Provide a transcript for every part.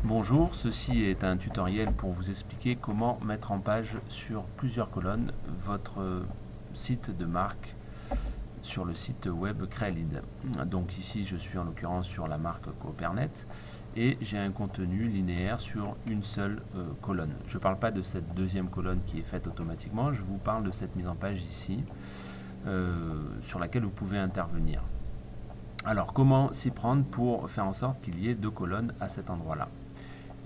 Bonjour, ceci est un tutoriel pour vous expliquer comment mettre en page sur plusieurs colonnes votre site de marque sur le site web Crealead. Donc ici je suis en l'occurrence sur la marque Coopernet et j'ai un contenu linéaire sur une seule colonne. Je ne parle pas de cette deuxième colonne qui est faite automatiquement, je vous parle de cette mise en page ici sur laquelle vous pouvez intervenir. Alors comment s'y prendre pour faire en sorte qu'il y ait deux colonnes à cet endroit-là?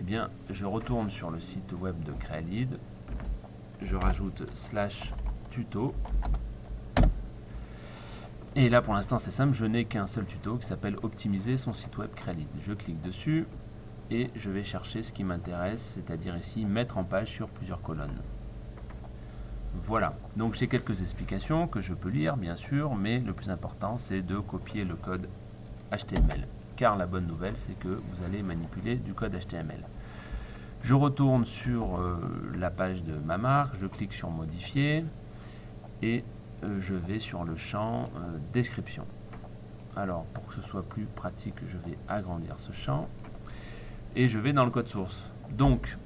Eh bien, je retourne sur le site web de Crealead, je rajoute /tuto, et là pour l'instant c'est simple, je n'ai qu'un seul tuto qui s'appelle optimiser son site web Crealead. Je clique dessus et je vais chercher ce qui m'intéresse, c'est-à-dire ici mettre en page sur plusieurs colonnes. Voilà, donc j'ai quelques explications que je peux lire bien sûr, mais le plus important c'est de copier le code HTML. Car la bonne nouvelle, c'est que vous allez manipuler du code HTML. Je retourne sur la page de ma marque, je clique sur modifier et je vais sur le champ description. Alors pour que ce soit plus pratique, je vais agrandir ce champ et je vais dans le code source. Donc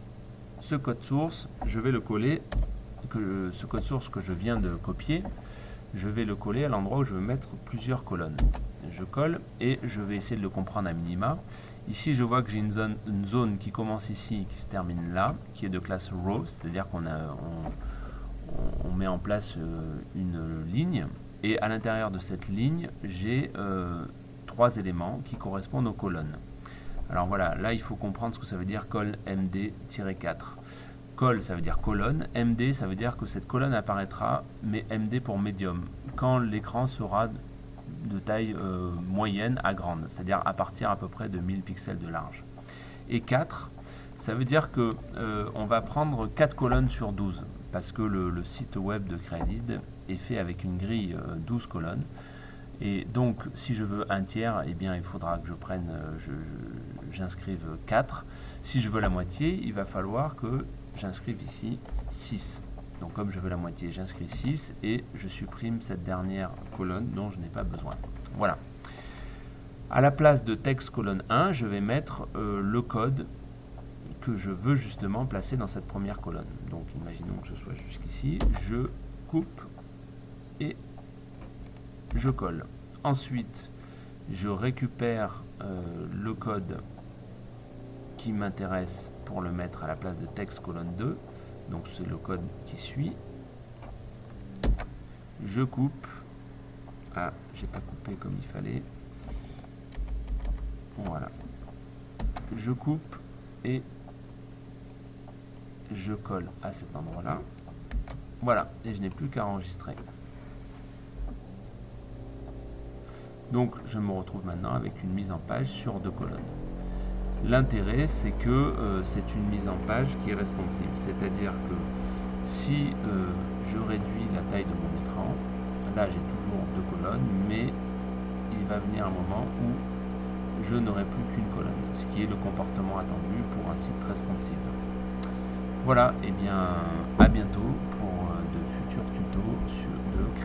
ce code source, je vais le coller, ce code source que je viens de copier, je vais le coller à l'endroit où je veux mettre plusieurs colonnes. Je colle et je vais essayer de le comprendre à minima. Ici, je vois que j'ai une zone qui commence ici, qui se termine là, qui est de classe row, c'est-à-dire qu'on met en place une ligne. Et à l'intérieur de cette ligne, j'ai trois éléments qui correspondent aux colonnes. Alors voilà, là il faut comprendre ce que ça veut dire col MD-4. Col, ça veut dire colonne, MD, ça veut dire que cette colonne apparaîtra, mais MD pour médium, quand l'écran sera de taille moyenne à grande, c'est-à-dire à partir à peu près de 1000 pixels de large. Et 4, ça veut dire que on va prendre 4 colonnes sur 12, parce que le site web de Crealead est fait avec une grille 12 colonnes. Et donc, si je veux un tiers, eh bien, il faudra que je prenne, j'inscrive 4. Si je veux la moitié, il va falloir que j'inscrive ici 6. Donc comme je veux la moitié, j'inscris 6 et je supprime cette dernière colonne dont je n'ai pas besoin. Voilà. À la place de texte colonne 1, je vais mettre le code que je veux justement placer dans cette première colonne. Donc imaginons que je sois jusqu'ici, je coupe et je colle. Ensuite, je récupère le code qui m'intéresse pour le mettre à la place de texte colonne 2. Donc c'est le code qui suit. Je coupe. Ah, j'ai pas coupé comme il fallait. Voilà. Je coupe et je colle à cet endroit-là. Voilà, et je n'ai plus qu'à enregistrer. Donc je me retrouve maintenant avec une mise en page sur deux colonnes. L'intérêt, c'est que c'est une mise en page qui est responsive, c'est-à-dire que si je réduis la taille de mon écran, là j'ai toujours deux colonnes, mais il va venir un moment où je n'aurai plus qu'une colonne, ce qui est le comportement attendu pour un site responsive. Voilà, et bien à bientôt pour de futurs tutos de